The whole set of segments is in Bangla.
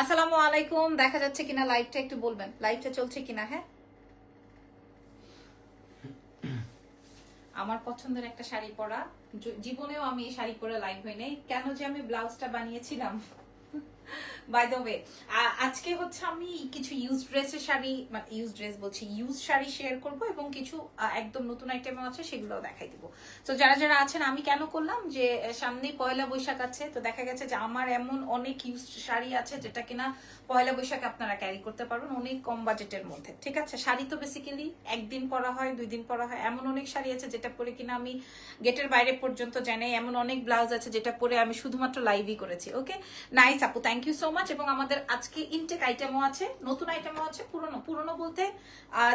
আসসালামু আলাইকুম। দেখা যাচ্ছে কিনা লাইভটা একটু বলবেন, লাইভটা চলছে কিনা। হ্যাঁ, আমার পছন্দের একটা শাড়ি পরা, জীবনেও আমি এই শাড়ি পরে লাইভ হই নাই। কেন যে আমি ব্লাউজটা বানিয়েছিলাম বাই দ্য ওয়ে, আজকে হচ্ছে আমি কিছু ইউজ ড্রেসের শাড়ি, মানে ইউজ ড্রেস বলছি, ইউজ শাড়ি শেয়ার করব এবং কিছু একদম নতুন আইটেমও আছে, সেগুলোও দেখাই দিব। তো যারা যারা আছেন, আমি কেন করলাম যে সামনে পয়লা বৈশাখ আছে, তো দেখা গেছে যে আমার এমন অনেক ইউজ শাড়ি আছে যেটা কিনা পয়লা বৈশাখে আপনারা ক্যারি করতে পারবেন অনেক কম বাজেটের মধ্যে। ঠিক আছে, শাড়ি তো বেসিক্যালি একদিন পরা হয়, 2 দিন পরা হয়। এমন অনেক শাড়ি আছে যেটা পরে কিনা আমি গেটের বাইরে পর্যন্ত যাই নাই। এমন অনেক ব্লাউজ আছে যেটা পরে আমি শুধুমাত্র লাইভই করেছি। ওকে, নাইস আপু, থ্যাংক ইউ সো মাচ। এবং আমাদের আজকে ইনটেক আইটেমও আছে, নতুন আইটেমও আছে, পুরনো পুরনো বলতে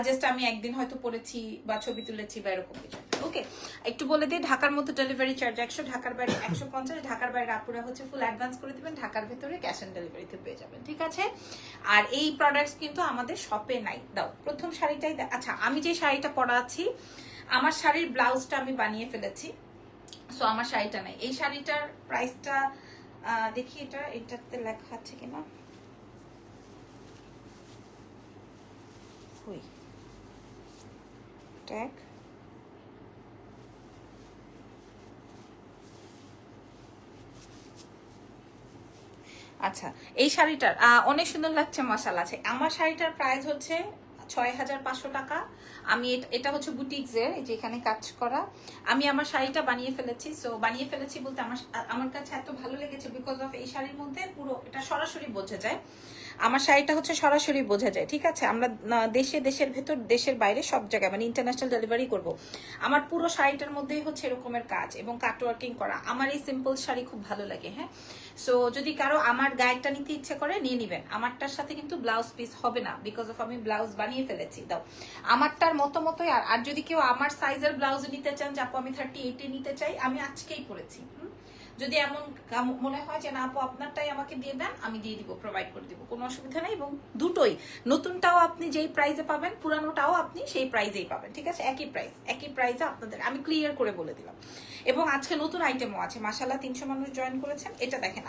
জাস্ট আমি একদিন হয়তো পরেছি বা ছবি তুলেছি বা এরকম কিছু। ওকে, একটু বলে দিই, ঢাকার মধ্যে ডেলিভারি চার্জ 100, ঢাকার বাইরে 150। ঢাকার বাইরে আপুরা হচ্ছে ফুল অ্যাডভান্স করে দিবেন, ঢাকার ভেতরে ক্যাশ অন ডেলিভারিতে পেয়ে যাবেন। ঠিক আছে, আর এই প্রোডাক্টস কিন্তু আমাদের শপে নাই। দাও প্রথম শাড়িটাই। আচ্ছা, আমি যে শাড়িটা পরা আছি, আমার শাড়ির ব্লাউজটা আমি বানিয়ে ফেলেছি, সো আমার শাড়িটা নাই। এই শাড়িটার প্রাইসটা দেখি, এটাতে লেখা আছে কিনা। হুই ট্যাগ, আচ্ছা এই শাড়িটার অনেক সুন্দর লাগছে, মাশাআল্লাহ। আছে আমার শাড়িটার প্রাইস হচ্ছে 6500 টাকা। আমি এটা হচ্ছে বুটিক্সের, এই যে এখানে কাজ করা। আমি আমার শাড়িটা বানিয়ে ফেলেছি। সো বানিয়ে ফেলেছি বলতে আমার কাছে এত ভালো লেগেছে বিকজ অফ এই শাড়ির মধ্যে পুরো এটা সরাসরি বোঝা যায়। আমার শাড়িটা হচ্ছে সরাসরি বোঝা যায়। ঠিক আছে, আমরা দেশের ভেতর দেশের বাইরে সব জায়গায় মানে ইন্টারন্যাশনাল ডেলিভারি করব। আমার পুরো শাড়িটার মধ্যেই হচ্ছে এরকমের কাজ এবং কাটওয়ার্কিং করা। আমার এই সিম্পল শাড়ি খুব ভালো লাগে। হ্যাঁ, সো যদি কারো আমার গায়েরটা নিতে ইচ্ছে করে নিয়ে নিবেন। আমারটার সাথে কিন্তু ব্লাউজ পিস হবে না বিকজ অফ আমি ব্লাউজ বানিয়ে ফেলেছি। দাও আমারটার মতোই। আর যদি কেউ আমার সাইজের ব্লাউজ নিতে চান, যে আপু আমি 38 নিতে চাই, আমি আজকেই পরেছি। যদি এমন মনে হয় যে না আপু আপনারটাই আমাকে দিয়ে দেন, আমি দিয়ে দিব, প্রোভাইড করে দিব, কোনো অসুবিধা নেই। এবং দুটোই, নতুনটাও আপনি যেই প্রাইসে পাবেন, পুরানোটাও আপনি সেই প্রাইসেই পাবেন। ঠিক আছে, একই প্রাইসে আপনাদের আমি ক্লিয়ার করে বলে দিলাম। এবং আজকে নতুন আইটেমও আছে, মাশাআল্লাহ 300 মানুষ জয়েন করেছেন। এটা দেখেন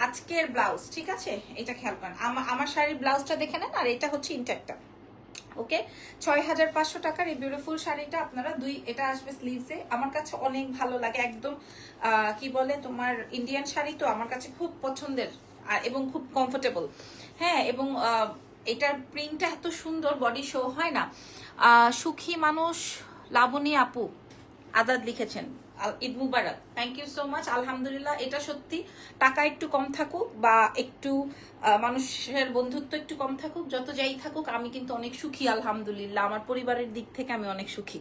আজকের ব্লাউজ। ঠিক আছে, এটা খেয়াল করেন, আমার শাড়ির ব্লাউজটা দেখে নেন। আর এটা হচ্ছে ইনটেকটা। ওকে, 6500 টাকার এই বিউটিফুল শাড়িটা আপনারা এটা আসবে স্লিভসে। আমার কাছে অনেক ভালো লাগে, একদম কি বলে তোমার ইন্ডিয়ান শাড়ি তো আমার কাছে খুব পছন্দের এবং খুব কমফোর্টেবল। হ্যাঁ, এবং এটার প্রিন্টটা এত সুন্দর, বডি শো হয় না। সুখী মানুষ লাবণী আপু আজাদ লিখেছেন, ঈদ মুবারক, থ্যাংক ইউ সো মাচ। আলহামদুলিল্লাহ, এটা সত্যি টাকা একটু কম থাকুক বা একটু মানুষের বন্ধুত্ব একটু কম থাকুক, যত যাই থাকুক, আমি কিন্তু অনেক সুখী আলহামদুলিল্লাহ। আমার পরিবারের দিক থেকে আমি অনেক সুখী।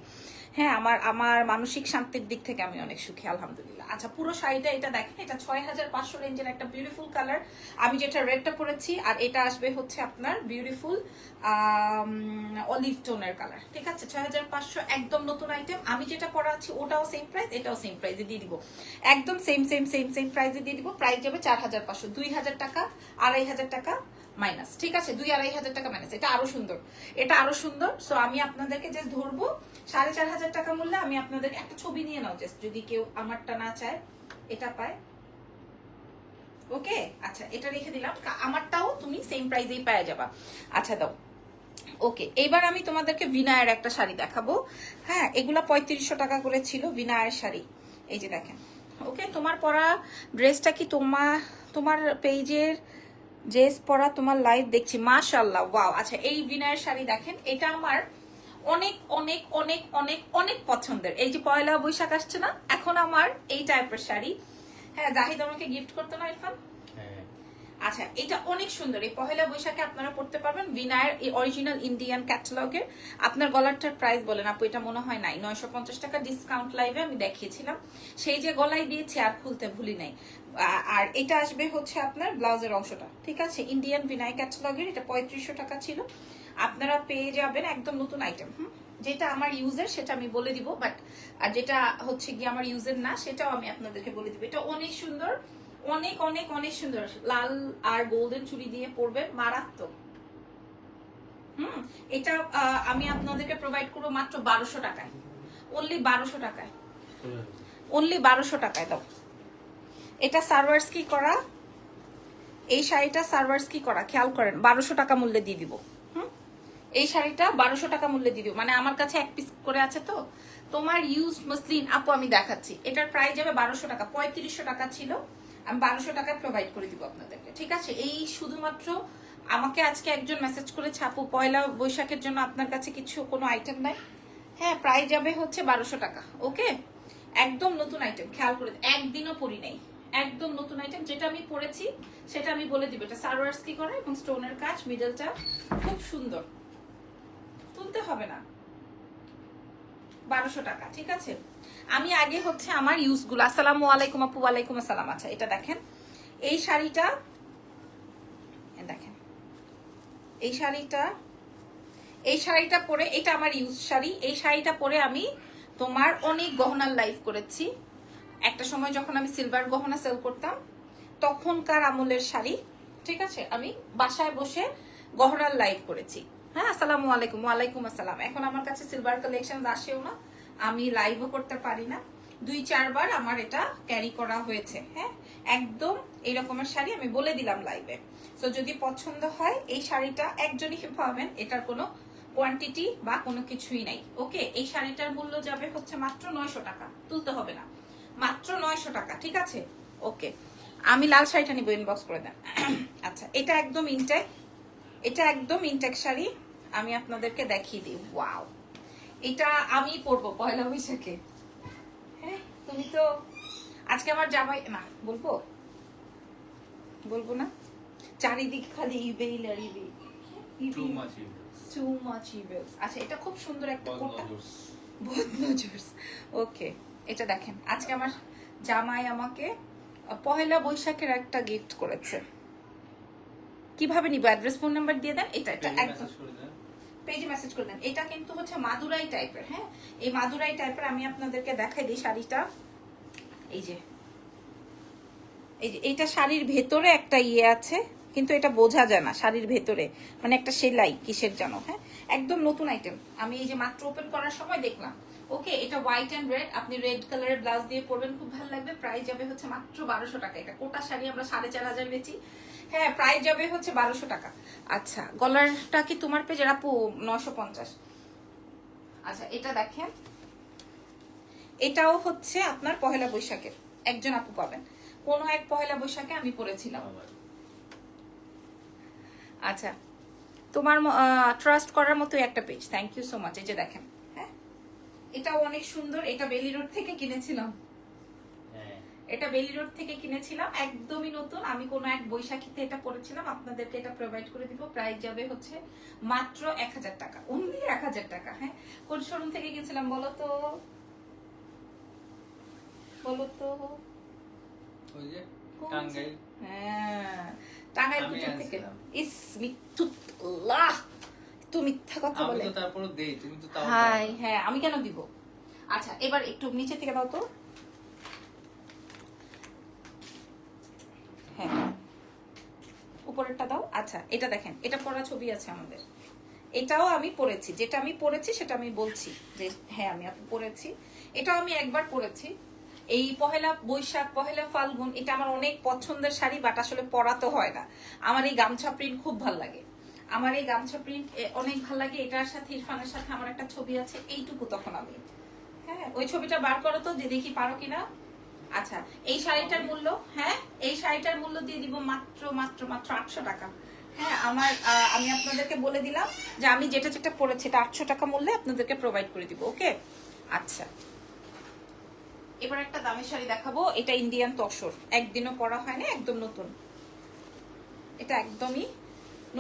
হ্যাঁ, আমার মানসিক শান্তির দিক থেকে আমি অনেক সুখী আলহামদুলিল্লাহ। আচ্ছা, পুরো শাড়িটা এটা দেখেন, এটা 6500 রেঞ্জের একটা বিউটিফুল কালার। আমি যেটা রেডটা পরেছি, আর এটা আসবে হচ্ছে আপনার বিউটিফুল অলিভ টোনের কালার। ঠিক আছে, 6500, একদম নতুন আইটেম। আমি যেটা পরা আছি ওটাও সেম প্রাইস, এটাও সেম প্রাইসে দিয়ে দিব, একদম সেম প্রাইসে দিয়ে দিব। প্রাইস যাবে 4500, 2000 টাকা, 2500 টাকা মাইনাস। ঠিক আছে, 2500 টাকা মাইনাস। এটা আরো সুন্দর। সো আমি আপনাদেরকে জাস্ট ধরবো 4500 টাকা মূল্যে। আমি আপনাদেরকে একটা ছবি নিয়ে নাও জাস্ট, যদি কেউ আমারটা না চায় এটা পায়। ওকে, আচ্ছা এটা রেখে দিলাম, আমারটাও তুমি সেম প্রাইসেই পাওয়া যাবা। আচ্ছা দাও। ওকে, এবার আমি তোমাদেরকে বিনায়ের একটা শাড়ি দেখাবো। হ্যাঁ, এগুলা 3500 টাকা করে ছিল বিনায়ের শাড়ি। এই যে দেখেন। ওকে, তোমার পরা ড্রেসটা কি তোমার পেজের ড্রেস পরা তোমার লাইভ দেখছি, মাশাআল্লাহ, ওয়াও। আচ্ছা, এই বিনায়ের শাড়ি দেখেন, এটা আমার অনেক অনেক অনেক অনেক অনেক পছন্দের। এই যে পয়লা বৈশাখ আসছে না, এখন আমার এই টাইপের শাড়ি। হ্যাঁ, জাহিদ আমাকে গিফট করতো না ইরফান? আচ্ছা, এটা অনেক সুন্দর। এই পহেলা বৈশাখে আপনারা পড়তে পারবেন বিনায়ের এই অরিজিনাল ইন্ডিয়ান ক্যাটালগের। আপনার গলারটার প্রাইস বলেন আপু? এটা মনে হয় নাই, 950 টাকা ডিসকাউন্ট লাইভে আমি দেখিয়েছিলাম, সেই যে গলায় দিয়েছি আর খুলতে ভুলি নাই। আর এটা আসবে হচ্ছে আপনার ব্লাউজের অংশটা। ঠিক আছে, ইন্ডিয়ান বিনায় ক্যাটালগের, এটা 3500 টাকা ছিল। আপনারা পেয়ে যাবেন একদম নতুন আইটেম। যেটা আমার ইউজের সেটা আমি বলে দিব, বাট আর যেটা হচ্ছে গিয়ে আমার ইউজের না সেটাও আমি আপনাদেরকে বলে দিব। এটা অনেক সুন্দর, অনেক অনেক অনেক সুন্দর। লাল আর গোল্ডেন চুড়ি দিয়ে পরবেন, মারাত্মক। এটা আমি আপনাদেরকে প্রোভাইড করবো মাত্র 1200 টাকায়, অনলি 1200 টাকায়, অনলি 1200 টাকায়। দাও, এটা সার্ভার্স কি করা, এই শাড়িটা সার্ভার্স কি করা খেয়াল করেন, 1200 টাকা মূল্যে দিয়ে দিব। এই শাড়িটা 1200 টাকা মূল্যে দিয়ে দিব, মানে আমার কাছে এক পিস করে আছে তো। তোমার ইউজ মসলিন আপু আমি দেখাচ্ছি, এটার প্রাইস যাবে 1200 টাকা, 3500 টাকা ছিল, আমি 1200 টাকায় প্রোভাইড করে দিব আপনাদেরকে, ঠিক আছে? এই শুধুমাত্র আমাকে আজকে একজন মেসেজ করেছে, আপু পয়লা বৈশাখের জন্য আপনার কাছে কিছু কোনো আইটেম নাই? হ্যাঁ, প্রাইস যাবে হচ্ছে 1200 টাকা। ওকে, একদম নতুন আইটেম, খেয়াল করে একদিনও পরি নাই, একদম নতুন আইটেম। যেটা আমি পরেছি সেটা আমি বলে দিব। এটা সার্ভার্স কি করে এবং স্টোনের কাজ, মিডলটা খুব সুন্দর, তুলতে হবে না। 1200 টাকা, ঠিক আছে? আমি আগে হচ্ছে আমার ইউজগুলো, আসসালামু আলাইকুম আপু। ওয়ালাইকুম আসসালাম। আচ্ছা, এটা দেখেন, এই শাড়িটা দেখেন, এই শাড়িটা পরে, এটা আমার ইউজ শাড়ি। এই শাড়িটা পরে আমি তোমার অনেক গহনার লাইভ করেছি। একটা সময় যখন আমি সিলভার গহনা সেল করতাম, তখনকার আমলের শাড়ি, ঠিক আছে? আমি বাসায় বসে গহনার লাইভ করেছি। হ্যাঁ, আসসালামু আলাইকুম। ওয়ালাইকুম আসসালাম। এখন আমার কাছে সিলভার কালেকশন আসেও না, আমি লাইভও করতে পারি না। 2-4 বার আমার এটা ক্যারি করা হয়েছে। হ্যাঁ, একদম এই রকমের শাড়ি আমি বলে দিলাম লাইভে। সো যদি পছন্দ হয়, এই শাড়িটা একজনই পাবেন, এটার কোনো কোয়ান্টিটি বা কোনো কিছুই নাই। ওকে, এই শাড়িটার মূল্য যাবে হচ্ছে মাত্র 900 টাকা, তুলতে হবে না, মাত্র 900 টাকা, ঠিক আছে? ওকে, আমি লাল শাড়িটা নিব, ইনবক্স করে দেন। আচ্ছা, এটা একদম ইনটেক, এটা একদম ইনটেক শাড়ি, আমি আপনাদেরকে দেখিয়ে দিই। ওয়াও, এটা আমি পরবো পয়লা বৈশাখে। হ্যাঁ, তুমি তো আজকে আমার জামাই না, বলবো না, চারিদিক খালি ইবেইল আর ইবেইল, টু মাচ ইবেলস। আচ্ছা, এটা খুব সুন্দর একটা কোটা, বদনজরস। ওকে, এটা দেখেন, আজকে আমার জামাই আমাকে পয়লা বৈশাখের একটা গিফট করেছে। কিভাবে নিব? অ্যাড্রেস, ফোন নাম্বার দিয়ে দেন। এটা একদম পেজে মেসেজ করে দেন। এটা কিন্তু হচ্ছে মাদুরাই টাইপের। হ্যাঁ, এই মাদুরাই টাইপের আমি আপনাদেরকে দেখাই দিই শাড়িটা। এই যে এইটা শাড়ির ভেতরে একটা ইয়ে আছে, কিন্তু এটা বোঝা যায় না শাড়ির ভেতরে, মানে একটা সেলাই কিসের জানো। হ্যাঁ, একদম নতুন আইটেম, আমি এই যে মাত্র ওপেন করার সময় দেখলাম। ওকে, এটা হোয়াইট এন্ড রেড, আপনি রেড কালারের ব্লাউজ দিয়ে পরবেন, খুব ভালো লাগবে। প্রাইস যাবে হচ্ছে মাত্র 1200 টাকা। এটা কোটা শাড়ি আমরা 4500 বেচি। হ্যাঁ, প্রাইস যাবে হচ্ছে 1200 টাকা। আচ্ছা, গলারটা কি তোমার পেজের আপু? 950। আচ্ছা, এটা দেখেন, এটাও হচ্ছে আপনার পহেলা বৈশাখের, একজন আপু পাবেন, কোনো এক পহেলা বৈশাখে আমি পরেছিলাম। আচ্ছা, তোমার ট্রাস্ট করার মতো একটা page, thank you so much. এই যে দেখেন, হ্যাঁ, এটাও অনেক সুন্দর। এটা বেলি রোড থেকে কিনেছিলাম, এটা বেলি রোড থেকে কিনেছিলাম, একদমই নতুন। আমি কোনো এক বৈশাখীতে এটা পরেছিলাম, আপনাদেরকে এটা প্রোভাইড করে দিব। প্রাইস যাবে হচ্ছে মাত্র 1000 টাকা, অনলি 1000 টাকা। হ্যাঁ, কোন শোরুম থেকে কিনেছিলাম বলো তো? ওই যে টাঙ্গাইল। হ্যাঁ, টাঙ্গাইল থেকে। ইস মিথ্যুল্লাহ, তুমি মিথ্যা কথা বলে। আমি তো তারপর দেই, তুমি তো তাও। হাই, হ্যাঁ, আমি কেন দিব? আচ্ছা, এবার একটু নিচে থেকে দাও তো। হ্যাঁ, উপরেরটা দাও। আচ্ছা, এটা দেখেন, এটা পরা ছবি আছে আমাদের, এটাও আমি পরেছি। যেটা আমি পরেছি সেটা আমি বলছি যে হ্যাঁ, আমি পরেছি। এটাও আমি একবার পরেছি, এই পহেলা বৈশাখ, পহেলা ফাল্গুন। এটা আমার অনেক পছন্দের শাড়ি, বাট আসলে পরা তো হয় না। আমার এই গামছা প্রিন্ট খুব ভাল লাগে, আমার এই গামছা প্রিন্ট অনেক ভাল লাগে। এটার সাথে ইরফানের সাথে আমার একটা ছবি আছে, এইটুকু তখন আমি। হ্যাঁ, ওই ছবিটা বার করো তো, যে দেখি পারো কিনা। আচ্ছা, এই শাড়িটার মূল্য, হ্যাঁ, এই শাড়িটার মূল্য দিয়ে দিব মাত্র মাত্র মাত্র 800 টাকা। হ্যাঁ, আমি আপনাদেরকে বলে দিলাম যে আমি যেটা যেটা পড়েছি এটা 800 টাকা মূল্যে আপনাদেরকে প্রোভাইড করে দিব। ওকে, আচ্ছা, এবার একটা দামি শাড়ি দেখাবো। এটা ইন্ডিয়ান তসর, একদিনও পরা হয় না, একদম নতুন। এটা একদমই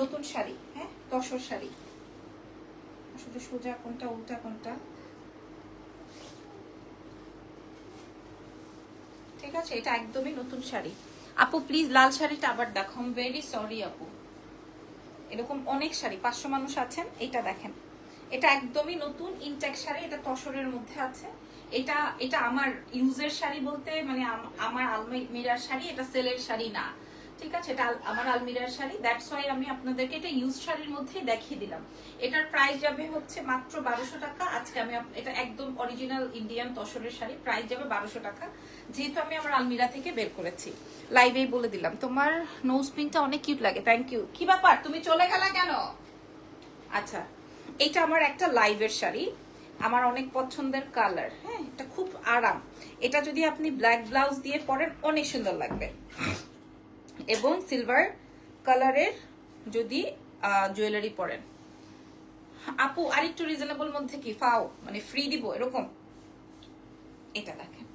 নতুন শাড়ি। হ্যাঁ, তসর শাড়ি, আসলে সোজা কোনটা উল্টা কোনটা, ঠিক আছে? এটা একদমই নতুন শাড়ি। আপু প্লিজ লাল শাড়িটা আবার দেখো, আই এম ভেরি সরি আপু। এরকম অনেক শাড়ি, 500 মানুষ আছেন। এটা দেখেন, এটা একদমই নতুন ইনটেক শাড়ি, এটা তসরের মধ্যে আছে। এটা আমার ইউজের শাড়ি বলতে, মানে আমার আলমিরার শাড়ি, এটা সেলের শাড়ি না, ঠিক আছে, এটা আমার আলমিরার শাড়ি, দ্যাটস ওয়াই আমি আপনাদেরকে এটা ইউজ শাড়ির মধ্যেই দেখিয়ে দিলাম। এটার প্রাইস যাবে হচ্ছে মাত্র 1200 টাকা। আজকে আমি এটা একদম অরিজিনাল ইন্ডিয়ান তসরের শাড়ি, প্রাইস যাবে 1200 টাকা, যেহেতু আমি আমার আলমিরা থেকে বের করেছি। লাইভেই বলে দিলাম। তোমার নোজ পিনটা অনেক কিউট লাগে, থ্যাংক ইউ। কি ব্যাপার, তুমি চলে গেলা কেন? আচ্ছা, এটা আমার একটা লাইভের শাড়ি, আমার অনেক পছন্দের কালার। হ্যাঁ, এটা খুব আরাম। এটা যদি আপনি ব্ল্যাক ব্লাউজ দিয়ে পরেন অনেক সুন্দর লাগবে, এবং সিলভার কালারের যদি জুয়েলারি পরেন। আপু আরেকটু রিজনেবল মধ্যে কি ফাও মানে ফ্রি দিব এরকম? এটা দেখেন,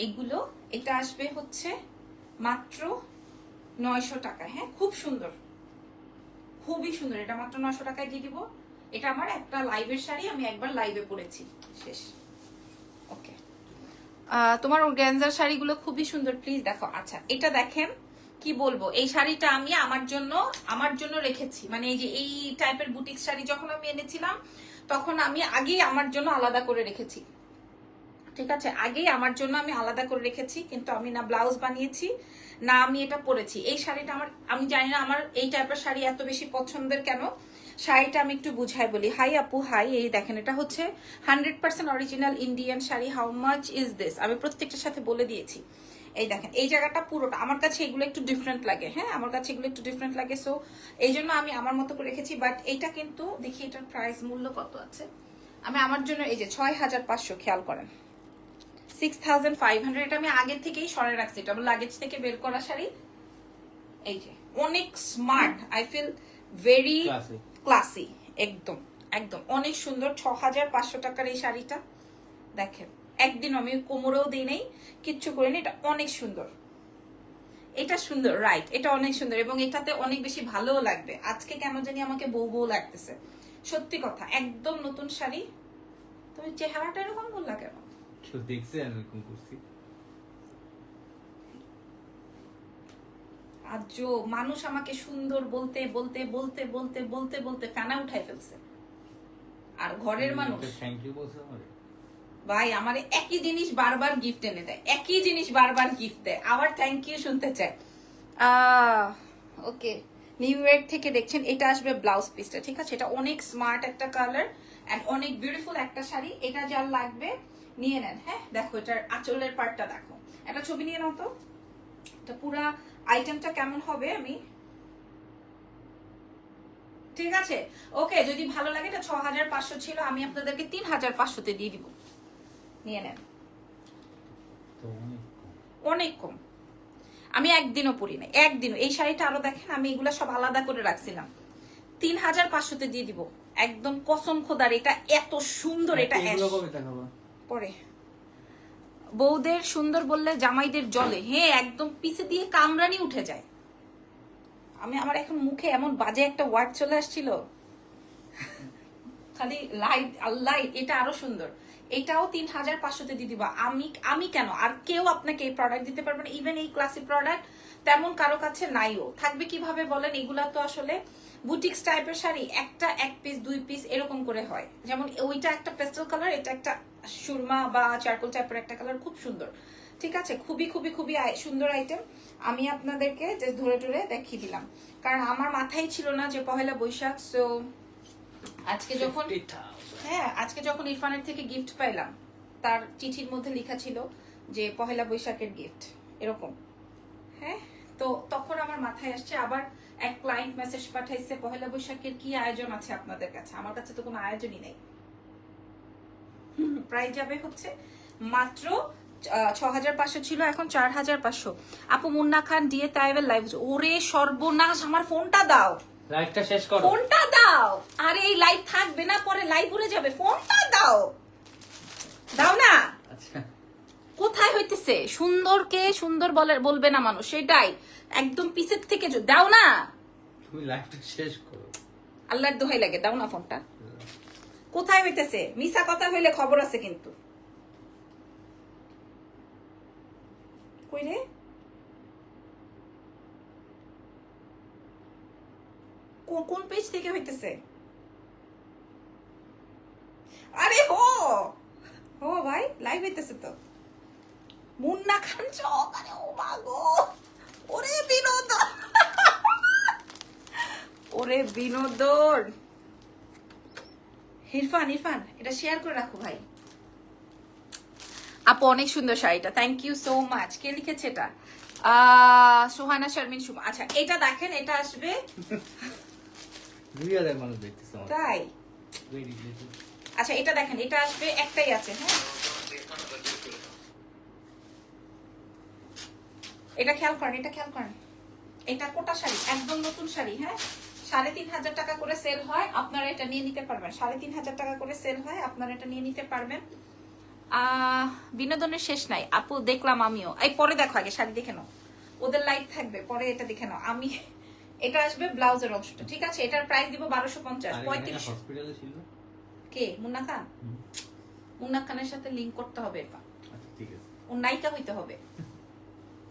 এগুলো এটা আসবে হচ্ছে মাত্র 900 টাকা। হ্যাঁ, খুব সুন্দর, খুবই সুন্দর। এটা মাত্র 900 টাকায় দিয়ে দিব। এটা আমার একটা লাইভের শাড়ি, আমি একবার লাইভে পরেছি, শেষ। ওকে, তোমার অর্গানজার শাড়িগুলো খুবই সুন্দর, প্লিজ দেখো। আচ্ছা, এটা দেখেন, কি বলবো, এই শাড়িটা আমি আমার জন্য রেখেছি। মানে এই যে এই টাইপের বুটিক শাড়ি যখন আমি এনেছিলাম, তখন আমি আগেই আমার জন্য আলাদা করে রেখেছি। ঠিক আছে, আগেই আমার জন্য আমি আলাদা করে রেখেছি, কিন্তু আমি না ব্লাউজ বানিয়েছি না আমি এটা পরেছি। এই শাড়িটা আমি জানি না আমার এই টাইপের শাড়ি এত বেশি পছন্দের কেন। শাড়িটা আমি একটু বুঝাই বলি। হাই আপু, হাই। এই দেখেন, এটা হচ্ছে 100% original Indian sari. How much is this? আমি প্রত্যেকটার সাথে বলে দিয়েছি। এই দেখেন, এই জায়গাটা পুরোটা আমার কাছে এগুলো একটু ডিফারেন্ট লাগে। হ্যাঁ, আমার কাছে এগুলো একটু ডিফারেন্ট লাগে, সো এই জন্য আমি আমার মতো করে রেখেছি। বাট এইটা কিন্তু দেখি এটার প্রাইস মূল্য কত আছে। আমি আমার জন্য এই যে 6500, খেয়াল করেন, 6500। এটা আমি আগে থেকেই সরে রাখছি, এটা আমার লাগেজ থেকে বের করা শাড়ি। এই যে অনেক smart, I feel very classy, একদম একদম অনেক সুন্দর। 6500 টাকার এই শাড়িটা দেখেন, একদিন আমি কোমরেও দিই নেই, কিচ্ছু করিনি। এটা অনেক সুন্দর, এটা সুন্দর, রাইট, এটা অনেক সুন্দর, এবং এটাতে অনেক বেশি ভালোও লাগবে। আজকে কেন জানি আমাকে বউ বউ লাগতেছে, সত্যি কথা। একদম নতুন শাড়ি। তুমি চেহারাটা এরকম বললা কেন? কেউ দেখছে আমি এরকম করছি? আজ মানুষ আমাকে সুন্দর বলতে বলতে বলতে বলতে বলতে বলতে ফেনা উঠাই ফেলছে, আর ঘরের মানুষ থ্যাংক ইউ বলছে আমারে। ভাই আমার একই জিনিস বারবার গিফট এনে দেয়, একই জিনিস বারবার গিফট দেয়, আবার থ্যাংক ইউ শুনতে চায়। ওকে, নিউ ইয়র্ক থেকে দেখছেন। এটা আসবে ব্লাউজ পিসটা, ঠিক আছে? এটা অনেক স্মার্ট একটা কালার এন্ড অনেক বিউটিফুল একটা শাড়ি। এটা যার লাগবে নিয়ে নেন। হ্যাঁ, দেখো এটার আঁচলের পার্টটা দেখো, একটা ছবি নিয়ে নাও তো। এটা পুরা আইটেমটা কেমন হবে আমি, ঠিক আছে? ওকে, যদি ভালো লাগে, এটা 6500 ছিল, আমি আপনাদেরকে 3500-তে দিয়ে দিব, নিয়ে নেন। অনেক কম, আমি একদিনও পরি নাই, একদিনও। এই শাড়িটা আরো দেখেন, আমি এগুলা সব আলাদা করে রাখছিলাম, 3500-তে দিয়ে দিব, একদম কসম খোদার। এটা এত সুন্দর, এটা পরে বউদের সুন্দর বললে জামাইদের জলে। হ্যাঁ, একদম পিছে দিয়ে কামরানি উঠে যায়। আমার এখন মুখে এমন বাজে একটা ওয়ার্ড চলে আসছিল, খালি লাইট আল্লাহ। এটা আরো সুন্দর, এটাও 3500-তে দিয়ে দিবা। আমি কেন, আর কেউ আপনাকে এই প্রোডাক্ট দিতে পারবে না। ইভেন এই ক্লাসিক প্রোডাক্ট তেমন কারো কাছে নাইও, থাকবে কিভাবে বলেন? এগুলা তো আসলে বুটিক্স টাইপের শাড়ি, একটা এক পিস দুই পিস এরকম করে হয়। যেমন ওইটা একটা পেস্টেল কালার, এটা একটা সুরমা বা চারকোল টাইপের একটা কালার, খুব সুন্দর। ঠিক আছে, খুবই খুবই খুবই সুন্দর আইটেম। আমি আপনাদেরকে ধরে ধরে দেখিয়ে দিলাম, কারণ আমার মাথায় ছিল না যে পহেলা বৈশাখ। সো আজকে যখন আজকে যখন ইরফানের থেকে গিফট পাইলাম, তার চিঠির মধ্যে লেখা ছিল যে পহেলা বৈশাখের গিফট এরকম। হ্যাঁ, তো তখন আমার মাথায় আসছে, আবার এক ক্লায়েন্ট মেসেজ পাঠাইছে, পহেলা বৈশাখের কি আয়োজন আছে আপনাদের কাছে? আমার কাছে তো কোনো আয়োজনই নেই। প্রাইস যাবে হচ্ছে মাত্র 6500 ছিল, এখন 4500। আপু মুন্না খান ডিএ তাইবের লাইভ। ওরে সর্বনাশ, আমার ফোনটা দাও, লাইভটা শেষ করো, ফোনটা দাও। আরে এই লাইভ থাকবে না, পরে লাইভ উড়ে যাবে, ফোনটা দাও, দাও না। আচ্ছা, কোথায় হইতেছে সুন্দরকে সুন্দর বলবে না মানুষ, সেটাই একদম পিছের থেকে দাও না। তুমি লাইভটা শেষ করো, আল্লাহর দোহাই লাগে, দাও না ফোনটা। কোথায় হইতেছে? মিছা কথা হইলে খবর আছে কিন্তু। কই রে, কোন পেজ থেকে হইতেছে? আরে হো ভাই, লাইভ হইতেছে তো। মুন্না খান চক, আরে ও মা গো, ওরে বিনোদন, ওরে বিনোদন। ইরফান ইরফান এটা শেয়ার করে রাখো ভাই। আপু অনেক সুন্দর শাড়িটা, থ্যাংক ইউ সো মাচ। কে লিখেছে এটা? সোহানা শারমিন শুভ। আচ্ছা এটা দেখেন, এটা আসবে 2000 মানুষ দেখতেছে আমার। তাই? Very little. আচ্ছা এটা দেখেন, এটা আসবে একটাই আছে, হ্যাঁ এটা খেয়াল করেন, এটা খেয়াল করেন। এটা কোটা শাড়ি, একদম নতুন শাড়ি, হ্যাঁ 3500 টাকা করে সেল হয়, আপনারা এটা নিয়ে নিতে পারবেন। 3500 টাকা করে সেল হয়, আপনারা এটা নিয়ে নিতে পারবেন। বিনোদনের শেষ নাই আপু, দেখলাম আমিও। এই পরে দেখো, আগে শাড়ি দেখে নাও, ওদের লাইভ থাকবে, পরে এটা দেখে নাও। আমি এটা আসবে ব্লাউজের অংশটা, ঠিক আছে? এটার প্রাইস দিব 1250। আর এখানে 3500। হসপিটালে ছিল। কে? মুন্না খান? মুন্না খানের সাথে লিংক করতে হবে, আচ্ছা ঠিক আছে। ও নায়িকা হইতে হবে।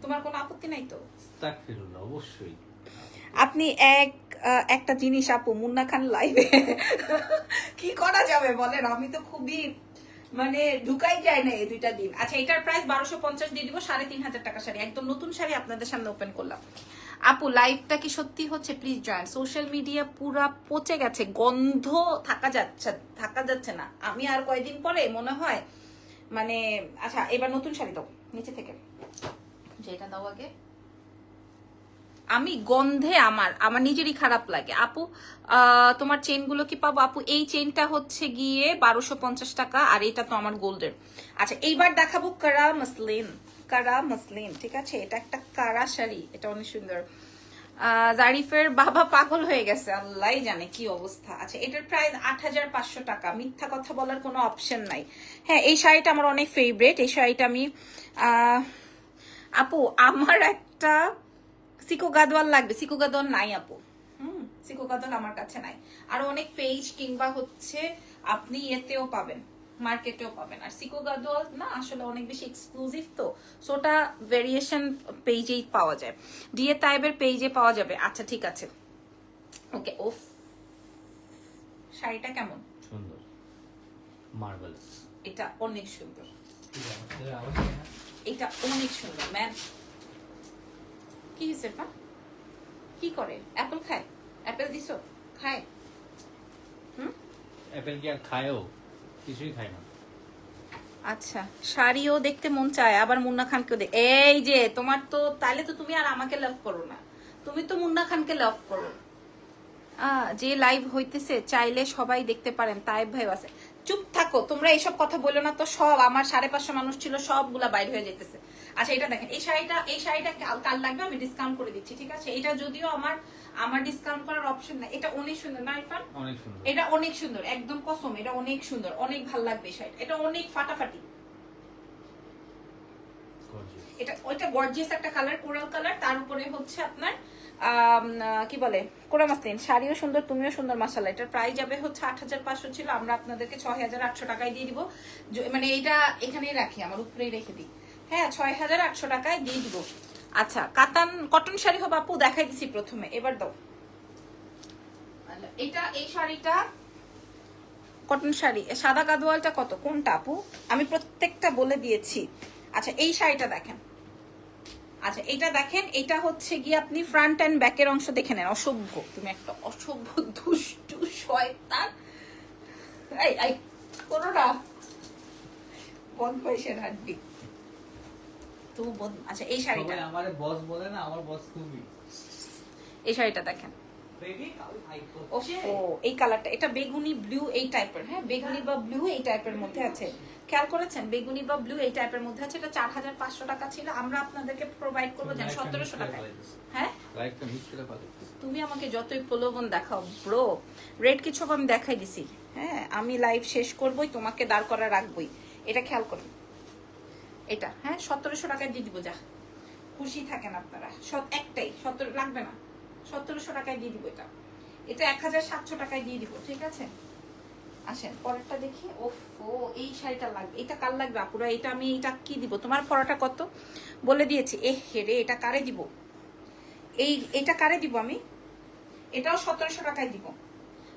তোমার কোনো আপত্তি নাই তো? আস্তাগফিরুল্লাহ, অবশ্যই। আপনি একটা জিনিস আপু, মুন্না খান লাইভে কি করা যাবে বলেন? আমি তো খুবই মানে ঢুকাই যায় না এই দুইটা দিন। আচ্ছা এটার প্রাইস 1250 দিয়ে দিব, 3500 টাকা শাড়ি, একদম নতুন শাড়ি আপনাদের সামনে ওপেন করলাম। আপু লাইভটা কি সত্যি হচ্ছে? Please join. সোশ্যাল মিডিয়া পুরা পচে গেছে, গন্ধ থাকা যাচ্ছে না। আমি আর কয়দিন পরে মনে হয় মানে, আচ্ছা এবার নতুন শাড়ি দাও নিচে থেকে, যেটা দাও আগে। আমি গন্ধে আমার নিজেরই খারাপ লাগে। আপু তোমার চেন গুলো কি পাবো? আপু এই চেনটা হচ্ছে গিয়ে 1250 টাকা, আর এটা তো আমার গোল্ডের। আচ্ছা এইবার দেখাবো কারা মসলিন, ঠিক আছে? এটা একটা কারা শাড়ি, এটা অনেক সুন্দর। জারিফের বাবা পাগল হয়ে গেছে, আল্লাহ জানে কি অবস্থা। আচ্ছা এটার প্রাইস 8500 টাকা, মিথ্যা কথা বলার কোনো অপশন নাই। হ্যাঁ এই শাড়িটা আমার অনেক ফেভারিট, এই শাড়িটা আমি আপু আমার একটা সিকো গাদওয়াল লাগবে। সিকো গাদওয়াল নাই আপু, সিকো গাদওয়াল আমার কাছে নাই। আর অনেক পেজ কিংবা হচ্ছে আপনি এতেও পাবেন, মার্কেটেও পাবেন। আর সিকো গাদওয়াল না আসলে অনেক বেশি এক্সক্লুসিভ, তো সোটা ভেরিয়েশন পেজেই পাওয়া যায়, ডিএ তাইবের পেজে পাওয়া যাবে। আচ্ছা ঠিক আছে, ওকে। ওফ শাড়িটা কেমন? সুন্দর, মার্ভেলাস। এটা অনেক সুন্দর, এটা অনেক সুন্দর ম্যাম। কি হয়েছে? কি করে? অ্যাপল খায়? অ্যাপেল দিছো? খায়? অ্যাপেল কি আর খায়ও? কিছুই খায় না। আচ্ছা শাড়িও দেখতে মন চায়, আবার মুন্না খানকেও এই যে তোমার তো, তাহলে তো তুমি আর আমাকে লাভ করো না, তুমি তো মুন্না খানকে লাভ করো। যে লাইভ হইতেছে চাইলে সবাই দেখতে পারেন, তাইব ভাই আছে। চুপ থাকো তোমরা, এইসব কথা বলো না তো। সব আমার 550 মানুষ ছিল, সবগুলা বাইরে হয়ে যেতেছে। আচ্ছা এটা দেখেন, এই শাড়িটা কাল লাগবে, আমি ডিসকাউন্ট করে দিচ্ছি, ঠিক আছে? এটা যদিও আমার ডিসকাউন্ট করার অপশন নাই। এটা অনেক সুন্দর না ইরফান? অনেক সুন্দর, এটা অনেক সুন্দর, একদম কসম, এটা অনেক সুন্দর, অনেক ভালো লাগবে এই শাড়িটা। এটা অনেক ফাটাফাটি, এটা ওইটা গর্জিয়াস একটা কালার, কোরাল কালার, তার উপরে হচ্ছে আপনার কি বলে কোরা মাসলিন। শাড়িও সুন্দর, তুমিও সুন্দর মাশাআল্লাহ। এটার প্রাইস যাবে হচ্ছে 8500 ছিল, আমরা আপনাদেরকে 6800 টাকায় দিয়ে দিব। মানে এইটা এখানেই রাখি, আমার উপরেই রেখে দিই, হ্যাঁ 6800 টাকায় দিয়ে দিব। আচ্ছা কটন শাড়ি হবে আপু, দেখাই দিছি প্রথমে, এবার দাও। এটা এই শাড়িটা কটন শাড়ি, সাদা গাদোয়ালটা কত, কোনটা আপু? আমি প্রত্যেকটা বলে দিয়েছি। আচ্ছা এই শাড়িটা দেখেন, আচ্ছা এটা দেখেন, এটা হচ্ছে গিয়ে আপনি ফ্রন্ট এন্ড ব্যাকের অংশ দেখে নেন। অসভ্য, তুমি একটা অসভ্য দুষ্টু শয়তান। এই করো না, বদমাইশের হাড্ডি তো আচ্ছা এই শাড়িটা, সবাই আমারে বস বলে না, আমার বস তুমি। এই শাড়িটা দেখেন, এই কালারটা, এটা বেগুনি ব্লু এই টাইপের, হ্যাঁ বেগুনি বা ব্লু এই টাইপের মধ্যে আছে, খেয়াল করেছেন? বেগুনি বা ব্লু এই টাইপের মধ্যে আছে। এটা 4500 টাকা ছিল, আমরা আপনাদেরকে প্রোভাইড করবো যেন 1700 টাকায়। হ্যাঁ তুমি আমাকে যতই প্রলোভন দেখাও ব্রো, রেড কিছু আমি দেখাই দিছি। হ্যাঁ আমি লাইভ শেষ করবই, তোমাকে দাঁড় করা রাখবই। এটা খেয়াল করুন, এটা হ্যাঁ 1700 টাকায় দিয়ে দিব, যা খুশি থাকেন আপনারা। একটাই 17 লাগবে না, 1700 টাকায় দিয়ে দিব। এটা 1700 টাকায় দিয়ে দিব, ঠিক আছে? আসেন পরেরটা দেখি। ওফো এই শাড়িটা লাগবে, এটা কার লাগবে আপুরা? এটা আমি এটা কি দিব? তোমার পরাটা কত বলে দিয়েছি। হেরে এটা কারে দিব? এটা কারে দিব আমি? এটাও 1700 টাকায় দিব,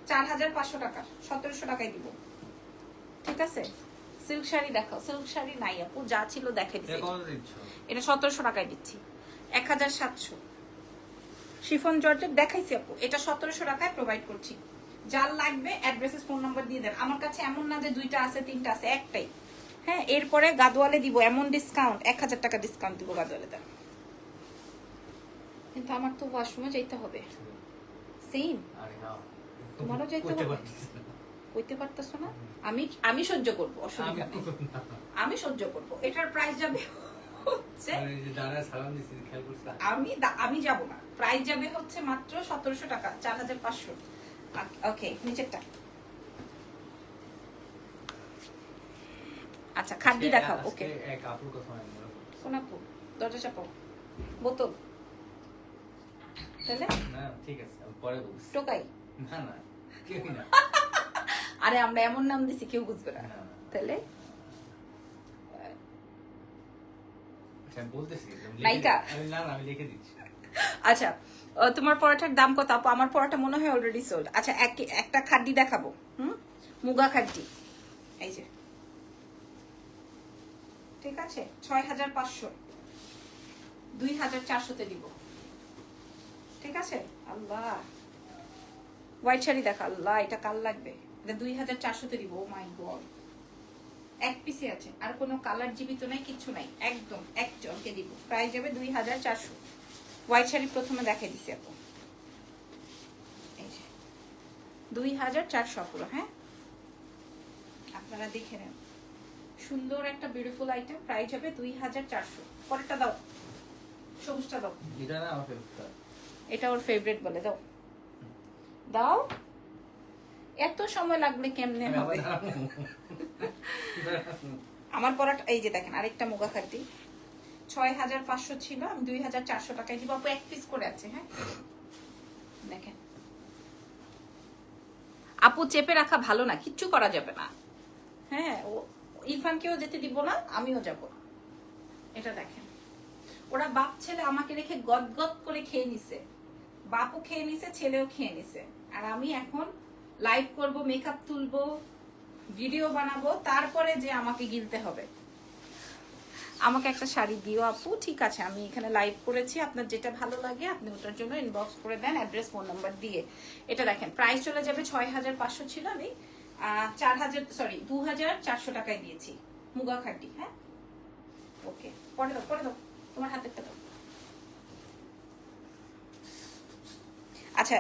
4500 টাকা, 1700 টাকায় দিব, ঠিক আছে? সিল্ক শাড়ি দেখাও। সিল্ক শাড়ি নাই আপু, যা ছিল দেখাই দিচ্ছি। এটা 1700 টাকায় দিচ্ছি। 1700 শিফন জর্জেট দেখাইছি আপু, এটা 1700 টাকায় প্রোভাইড করছি। যার লাগবে অ্যাড্রেসেস ফোন নাম্বার দিয়ে দেন। আমার কাছে এমন না যে 2টা আছে 3টা আছে, একটাই। হ্যাঁ, এরপরে গাদোয়ালে দিব এমন ডিসকাউন্ট, 1000 টাকা ডিসকাউন্ট দিব গাদোয়ালে দেন। কিন্তু আমার তো ওয়াশরুমে যাইতে হবে। সেম আরে না, তোমারও যাইতে করতে হবে? পারতেছি না। কইতে পারতেছো না? আমি সহ্য করব, অসুবিধা নেই, আমি সহ্য করব। এটার প্রাইস যাবে হচ্ছে, মানে যে যারা সালাম দিছি খেয়াল করছ? আমি যাব না, প্রাইস যাবে হচ্ছে মাত্র 1700 টাকা, 4500। ওকে, নিচেরটা। আচ্ছা, খাদ্য দেখাও। ওকে, আজকে এক আপুর কথা মনে পড়লো। সোনাপু দরজা চাপাও, বোতল তাহলে না ঠিক আছে, আমি পরে বলছি। টোকাই। না না, কেউই না। আরে আমরা এমন নাম দিছি কেউ বুঝবে না, না, না। তাহলে আচ্ছা, আমি বলতেছি, আমি লিখে নায়িকা? না না, আমি লিখে দিচ্ছি। আচ্ছা, তোমার পরোটার দাম কত আপু? আমার পরোটা মনে হয় অলরেডি সোল্ড। আচ্ছা, একটা খাদ্য দেখাবো। মুগা খাদ্য, এই যে, ঠিক আছে, 6500, 2400-তে দিব। ঠিক আছে। আল্লাহ, হোয়াইট শাড়ি দেখা। আল্লাহ, এটা কাল লাগবে। এটা 2400-তে দিব। ও মাই গড, এক পিসে আছে, আর কোনো কালার জীবিত নাই, কিচ্ছু নাই, একদম একজনকে দিব। প্রাইস যাবে 2400। হোয়াইট শাড়ি প্রথমে দেখাই দিছি আপু, এই যে 2400 পুরো। হ্যাঁ, আপনারা দেখে নেন, সুন্দর একটা বিউটিফুল আইটেম। প্রাইস হবে 2400। পরেরটা দাও, সবুজটা দাও। এটা না আমার ফেভারিট। এটা ওর ফেভারিট বলে, দাও দাও। এত সময় লাগলে কেমনে হবে? আমার পরাটা, এই যে দেখেন, আরেকটা মুগা খাদ্য 6500 ছিল, আমি 2400 টাকায় দিব আপু। এক পিস করে আছে। হ্যাঁ, দেখেন আপু, চেপে রাখা ভালো না, কিচ্ছু করা যাবে না। হ্যাঁ, ও ইরফানকেও যেতে দিব না, আমিও যাব। এটা দেখেন, ওরা বাপ ছেলে আমাকে রেখে গদগদ করে খেয়ে নিছে। বাপও খেয়ে নিছে, ছেলেও খেয়ে নিছে, আর আমি এখন লাইভ করব, মেকআপ তুলবো, ভিডিও বানাবো, তারপরে যে আমাকে গিলতে হবে। আমাকে একটা শাড়ি দিও আপু। ঠিক আছে, আমি এখানে লাইভ করেছি, আপনার যেটা ভালো লাগে আপনি ওটার জন্য ইনবক্স করে দেন, অ্যাড্রেস ফোন নাম্বার দিয়ে। এটা দেখেন, প্রাইস চলে যাবে 6500 ছিল, আমি 2400 টাকায় দিয়েছি। মুগা খাটি। হ্যাঁ, ওকে, পরে দাও, পরে দাও, তোমার হাতেরটা দাও। আচ্ছা,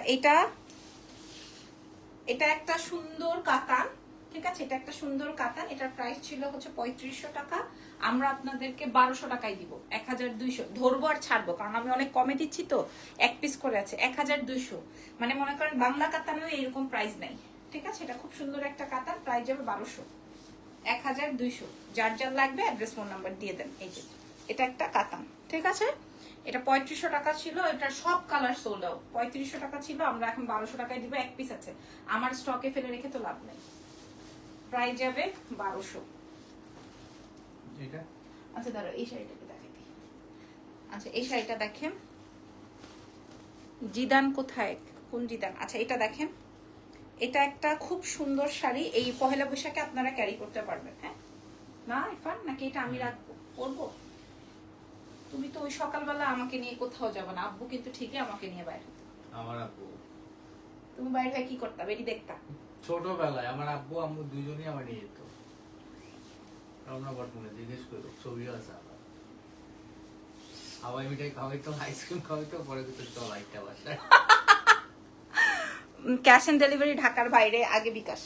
এটা একটা সুন্দর কাতান। ঠিক আছে, এটা একটা সুন্দর কাতান। এটার প্রাইস ছিল হচ্ছে 3500 টাকা, আমরা আপনাদেরকে 1200 টাকায় দিব। 1200 ধরবো আর ছাড়বো, কারণ আমি অনেক কমে দিচ্ছি তো, এক পিস করে আছে। 1200, মানে মনে করেন বাংলা কাতানেও এরকম প্রাইস নাই। ঠিক আছে, এটা খুব সুন্দর একটা কাতান, প্রাইস যাবে 1200। 1200, যার যার লাগবে অ্যাড্রেস ফোন নাম্বার দিয়ে দেন। এই যে, এটা একটা কাতান। ঠিক আছে, এটা 3500 টাকা ছিল, এটা সব কালার সোল্ড আউট। 3500 টাকা ছিল, আমরা এখন 1200 টাকায় দিব। এক পিস আছে, আমার স্টকে ফেলে রেখে তো লাভ নেই। প্রাইস যাবে 1200। এটা আচ্ছা দাঁড়াও, এই শাড়িটাকে দেখাই দিই। আচ্ছা, এই শাড়িটা দেখেন, জিদান কোথায়, কোন জিদান? আচ্ছা, এটা দেখেন, এটা একটা খুব সুন্দর শাড়ি। এই পহেলা বৈশাখে আপনারা ক্যারি করতে পারবেন। হ্যাঁ না ইরফান, নাকি এটা আমি রাখবো, পরবো? তুমি তো ওই সকালবেলা আমাকে নিয়ে কোথাও যাবে না, আব্বু কিন্তু ঠিকই আমাকে নিয়ে বাইরে। আমার আব্বু, তুমি বাইরে হয়ে কি করতা? বেরি দেখতা? ছোটবেলায় আমার আব্বু আম্মু দুজনেই আমার নিয়ে যেত রমনা বটমূলে, জিজ্ঞেস করো, ছবিও আছে আমার। হাওয়াই মিঠাই খাওয়াইতো, আইসক্রিম খাওয়াইতো, পরে কিন্তু চল আইটা বাসায়। ক্যাশ অন ডেলিভারি ঢাকার বাইরে, আগে বিকাশ,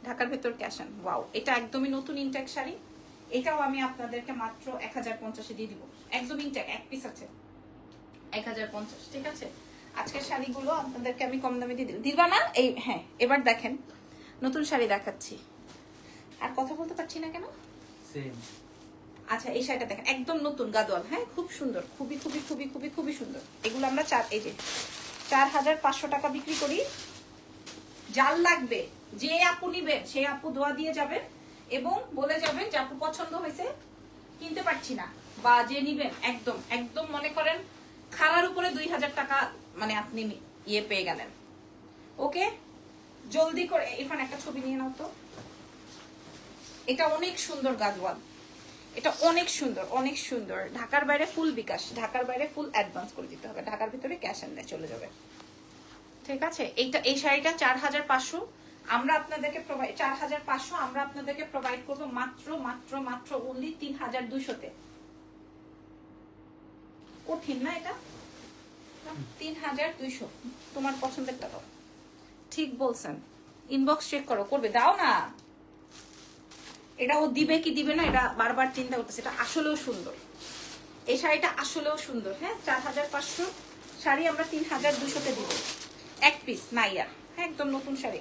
ঢাকার ভেতর ক্যাশ অন। ওয়াও, এটা একদমই নতুন ইনটেক শাড়ি। এটাও আমি আপনাদেরকে মাত্র 1050 দিয়ে দিব, একদম ইনটেক, এক পিস আছে, 1050। ঠিক আছে, আজকের শাড়িগুলো আপনাদেরকে আমি কম দামে দিয়ে দিবা না? এই হ্যাঁ, এবার দেখেন, নতুন শাড়ি দেখাচ্ছি। আর কথা বলতে পারছি না কেন? সেম। আচ্ছা, এই শাড়িটা দেখেন, একদম নতুন গাদোয়াল। হ্যাঁ, খুব সুন্দর, খুবই খুবই খুবই খুবই খুবই সুন্দর। এগুলো আমরা 4500 টাকা বিক্রি করি। যার লাগবে, যে আপু নিবেন সেই আপু দোয়া দিয়ে যাবেন এবং বলে যাবেন যে আপু পছন্দ হয়েছে, কিনতে পারছি না, বা যে নিবেন একদম একদম মনে করেন খারার উপরে 2000 টাকা, মানে আপনি ইয়ে পেয়ে গেলেন। ওকে, জলদি করে। এখানে একটা ছবি নিয়ে নাও তো। এটা অনেক সুন্দর গাদওয়াল, এটা অনেক সুন্দর, অনেক সুন্দর। ঢাকার বাইরে ফুল বিকাশ, ঢাকার বাইরে ফুল অ্যাডভান্স করে দিতে হবে, ঢাকার ভিতরে ক্যাশ অন চলে যাবে। ঠিক আছে, এই শাড়িটা 4500 আমরা আপনাদেরকে প্রোভাইড, 4500 আমরা আপনাদেরকে প্রোভাইড করব মাত্র মাত্র মাত্র অনলি 3200-তে। কঠিন না এটা? 3200 তোমার পছন্দেরটা দাও। ঠিক বলছেন, ইনবক্স চেক করো, করবে, দাও না। এটা ও দিবে কি দিবে না এটা বারবার চিন্তা করতেছে। এটা আসলেও সুন্দর, এই শাড়িটা আসলেও সুন্দর। হ্যাঁ, 4500 শাড়ি আমরা 3200-তে দিব, এক পিস নাইয়া। হ্যাঁ, একদম নতুন শাড়ি।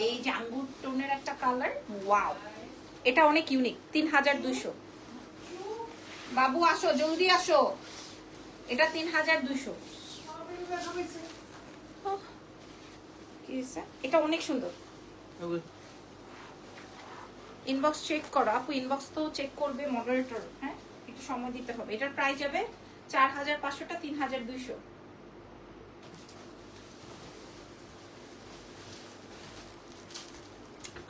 এই যে আঙ্গুর টোনের একটা কালার, ওয়াও, এটা অনেক ইউনিক। 3200। বাবু আসো, জলদি আসো, এটা 3200। এটা অনেক সুন্দর। ইনবক্স চেক করো আপু, ইনবক্স তো চেক করবে মডারেটর। হ্যাঁ, একটু সময় দিতে হবে। এটার প্রাইস যাবে 4500টা 3200।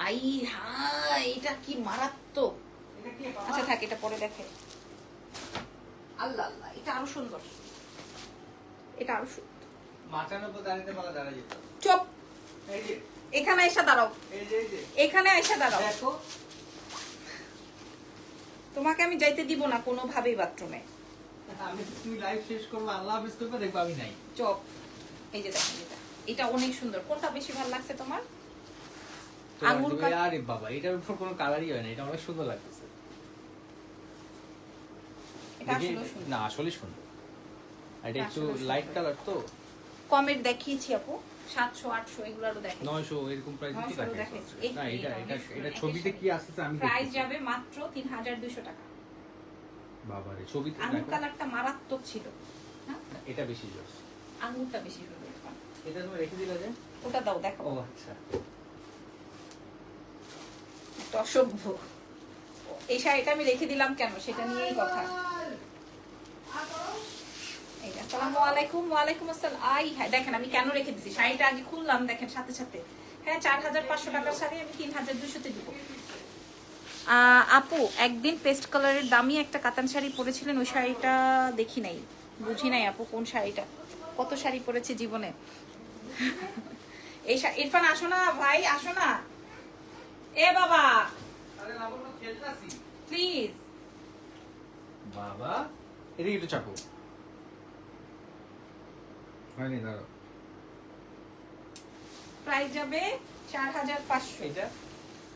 আই হাই, এটা কি মারাত্মক। আচ্ছা থাক, এটা পরে দেখে। আল্লাহ আল্লাহ, এটা আরো সুন্দর, এটা আরো সুন্দর। মাচানোর উপর দাঁড়াতে পারলে দাঁড়াই যেত। চুপ, এই যে এখানে এসে দাঁড়াও, এই যে এখানে এসে দাঁড়াও। দেখো, তোমাকে আমি যাইতে দিব না কোনোভাবেই বাথরুমে। আমি তুমি লাইভ শেষ করবো, আল্লাহ হাফেজ করবে, দেখবো আমি নাই। চুপ। এই যে দেখেন, এটা অনেক সুন্দর। কোনটা বেশি ভালো লাগছে তোমার? আঙ্গুর কালার। আরে বাবা, এটার উপর কোনো কালারই হয় না, এটা অনেক সুন্দর লাগতেছে। এটা আসলে সুন্দর না, আসলে সুন্দর। এটা একটু আসলে সুন্দর। লাইট কালার তো। কমের দেখিয়েছি আপু, 700 800 এগুলোরও দেখেন। 900 এরকম প্রাইস তো 900 দেখাচ্ছে। দেখাচ্ছি। না, এটা এটা এটা ছবিতে কি আসছে আমি প্রাইস দেখতেছি। যাবে মাত্র 3200 টাকা। বাবারে, ছবিতে আঙ্গুর দেখো। কালারটা মারাত্মক ছিল। হ্যাঁ, এটা বেশি জোস। আঙ্গুরটা বেশি সুন্দর। এটা তুমি রেখে দিলা যে? ওটা দাও, দেখো। ও আচ্ছা। একটা অসভ্য। এই শাড়িটা আমি রেখে দিলাম কেন সেটা নিয়েই কথা। এইটা, আসসালামু আলাইকুম। ওয়ালাইকুম আসসালাম। আই হ্যাঁ, দেখেন আমি কেন রেখে দিছি, শাড়িটা আগে খুললাম, দেখেন সাথে সাথে। হ্যাঁ, 4500 টাকার শাড়ি আমি 3200-তে দিব। আপু একদিন পেস্ট কালারের দামি একটা কাতান শাড়ি পরেছিলেন, ওই শাড়িটা দেখি নাই, বুঝি নাই আপু কোন শাড়িটা। কত শাড়ি পরেছি জীবনে। এই ইরফান আসো না ভাই, আসো না। এ বাবা, আরে লাবণ্য খেলতাছি। প্লিজ। বাবা, এদিকে একটু চাপো। হয়নি, দাঁড়াও। প্রাইস যাবে 4500। এটা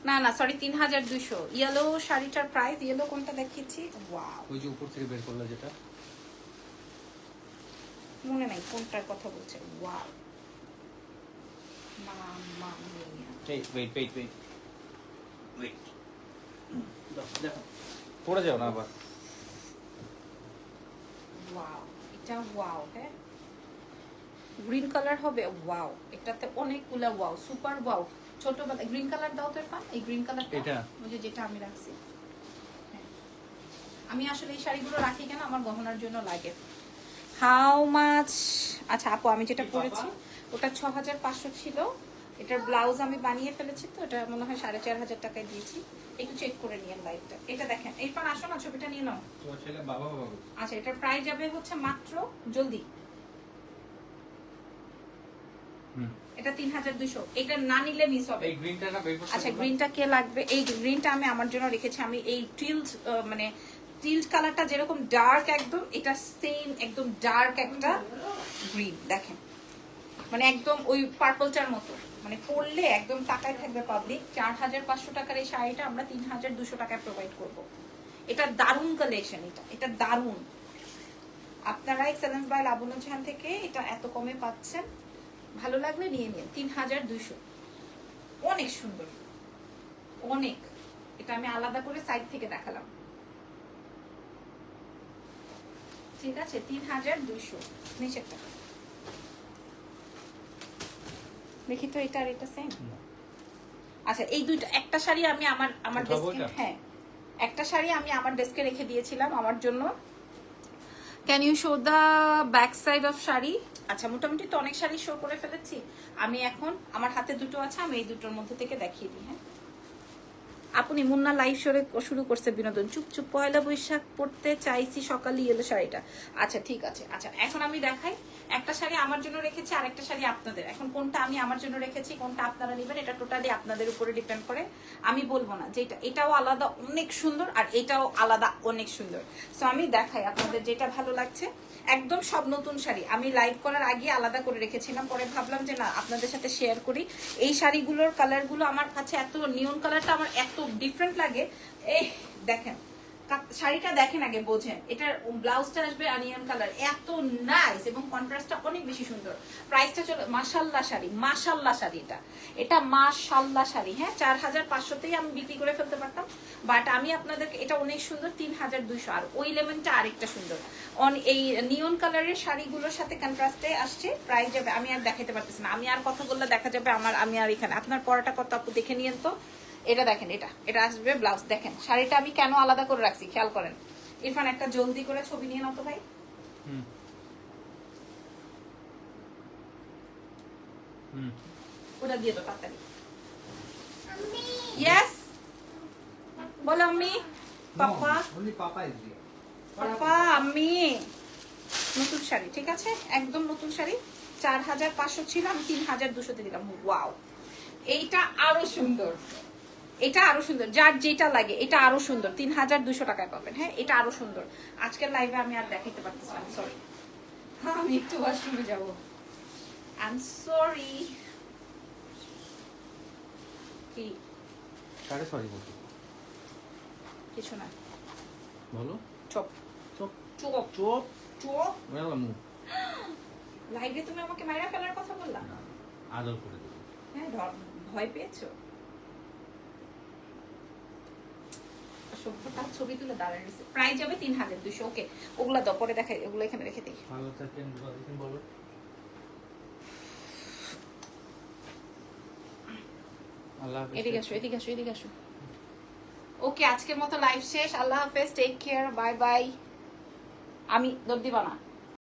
না না, সরি, 3200। ইয়েলো শাড়িটার প্রাইস, ইয়েলো কোনটা দেখিয়েছি, ওয়াও, ওই যে উপর থেকে বের করলে যেটা। মনে নাই কোনটার কথা বলছে। ওয়াও, মামা মিয়া। এই ওয়েট ওয়েট ওয়েট ওয়েট, দেখো পড়ে যাও না আবার। ওয়াও, এটা ওয়াও। হ্যাঁ, গ্রিন কালার হবে, ওয়াও, এটাতে অনেকগুলা ওয়াও, সুপার ওয়াও। ছোটবেলা গ্রিন কালার দাও তো ইরফান, এই গ্রিন কালারটা, এটা? ওই যে যেটা আমি রাখছি। হ্যাঁ, আমি আসলে এই শাড়িগুলো রাখি কেন, আমার গহনার জন্য লাগে। How much? আচ্ছা আপু, আমি যেটা পরেছি ওটা 6500 ছিল। এটার ব্লাউজ আমি বানিয়ে ফেলেছি, তো এটা মনে হয় 4500 টাকায় দিয়েছি। একটু চেক করে নিয়েন লাইভটা। এটা দেখেন, এরপর আসো না, ছবিটা নিয়ে নাও। তোমার ছেলে বাবা বাবা। আচ্ছা, এটার প্রাইস যাবে হচ্ছে মাত্র, জলদি, এটা 3200। এটা না নিলে মিস হবে। এই গ্রিনটা না বের করতে। আচ্ছা, গ্রিনটা কে লাগবে? এই গ্রিনটা আমি আমার জন্য রেখেছি। আমি এই টিল্ট, মানে টিল্ট কালারটা যেরকম ডার্ক একদম, এটা সেম একদম ডার্ক একটা গ্রিন। দেখেন, মানে একদম ওই পার্পলটার মতো, মানে পরলে একদম তাকায় থাকবে পাবলিক। 4500 টাকার এই শাড়িটা আমরা 3200 টাকায় প্রোভাইড করব। এটা দারুণ কালেকশন, এটা দারুণ। আপনারা এক্সেলেন্স বাই লাবণ্য জাহান থেকে এটা এত কমে পাচ্ছেন, ভালো লাগলে নিয়ে নিন। 3200, অনেক সুন্দর, অনেক। এটা আমি আলাদা করে সাইড থেকে দেখালাম। ঠিক আছে, 3200 নিচেরটা দেখি তো, এটা আর এটা সেম। আচ্ছা, এই দুইটা, একটা শাড়ি আমি আমার ডেস্কে, হ্যাঁ একটা শাড়ি আমি আমার ডেস্কে রেখে দিয়েছিলাম আমার জন্য। Can you show the back side of sari? আচ্ছা মোটামুটি তো অনেক শাড়ি শো করে ফেলেছি। আমি এখন আমার হাতে দুটো আছে, আমি এই দুটোর মধ্যে থেকে দেখিয়ে দিই। হ্যাঁ আপনি মুন্না লাইভ শুরু করছে বিনোদন। চুপ চুপ, পয়লা বৈশাখ পড়তে চাইছি সকালে এলো শাড়িটা। আচ্ছা ঠিক আছে। আচ্ছা এখন আমি দেখাই, একটা শাড়ি আমার জন্য রেখেছি আর একটা শাড়ি আপনাদের। এখন কোনটা আমি আমার জন্য রেখেছি, কোনটা আপনারা নেবেন, এটা টোটালি আপনাদের উপরে ডিপেন্ড করে। আমি বলবো না যে এটাও আলাদা অনেক সুন্দর আর এটাও আলাদা অনেক সুন্দর। সো আমি দেখাই আপনাদের যেটা ভালো লাগছে। একদম সব নতুন শাড়ি আমি লাইভ করার আগে আলাদা করে রেখেছিলাম, পরে ভাবলাম যে না আপনাদের সাথে শেয়ার করি। এই শাড়িগুলোর কালারগুলো আমার কাছে এত, নিয়ন কালারটা আমার এত ডিফারেন্ট লাগে। এই দেখেন শাড়িটা দেখেন আগে বোঝেন, এটার ব্লাউজটা আসবে অনিয়ন কালার, এত নাইস এবং কন্ট্রাস্টটা অনেক বেশি সুন্দর। প্রাইসটা চলো মাশাল্লাহ শাড়ি, মাশাল্লাহ শাড়ি, এটা মাশাল্লাহ শাড়ি। হ্যাঁ 4500তেই আমি বিক্রি করে ফেলতে পারতাম, বাট আমি আপনাদেরকে এটা অনেক সুন্দর 3200। আর ওই লেমনটা আরেকটা সুন্দর। এই নিয়ন কালারের শাড়িগুলোর সাথে কন্ট্রাস্টে আসছে, প্রাইস যাবে আমি আর দেখাতে পারতেছি না, আমি আর কথা বললে দেখা যাবে আমি আর এখানে। আপনার পরাটা কত আপু দেখে নিয়েন তো। এটা দেখেন, এটা আসবে ব্লাউজ। দেখেন শাড়িটা আমি কেন আলাদা করে রাখছি খেয়াল করেন। ইরফান একটা জলদি করে ছবি নিয়ে নাও তো ভাই। ওটা দিয়ে দাও তাড়াতাড়ি। ইয়েস বলো আম্মি। পাপা পাপা আম্মি। নতুন শাড়ি, ঠিক আছে একদম নতুন শাড়ি। 4500 ছিল, আমি 3200-তে দিলাম। ওয়াও এইটা আরো সুন্দর, এটা আরো সুন্দর, যার যেটা লাগে এটা আরো সুন্দর। 3200 টাকায় পাবেন। হ্যাঁ এটা আরো সুন্দর। আজকের লাইভে আমি আর দেখাইতে পারতেছি না, সরি। আমি একটু ওয়াশরুমে যাবো, আই এম সরি। কি কারে সরি বলছো? কিছু না, বলো। চুপ চুপ চুপ চুপ চুপ। মেলামু লাইভে তুমি আমাকে মাইরা ফেলার কথা বললা। আদর করে দেবো। হ্যাঁ ভয় পেয়েছো? সভ্যতার ছবি তুলে দাঁড়ায় রয়েছে। প্রাইস যাবে 3200। ওকে ওগুলা দাও, পরে দেখাই, ওগুলো এখানে রেখে দিই। ভালো থাকেন, বলো। আল্লাহ হাফেজ। এদিকে আসো, এদিকে আসো, এদিকে আসো। ওকে আজকের মতো লাইভ শেষ। আল্লাহ হাফেজ, টেক কেয়ার, বাই বাই। আমি দৌড় দিবা না।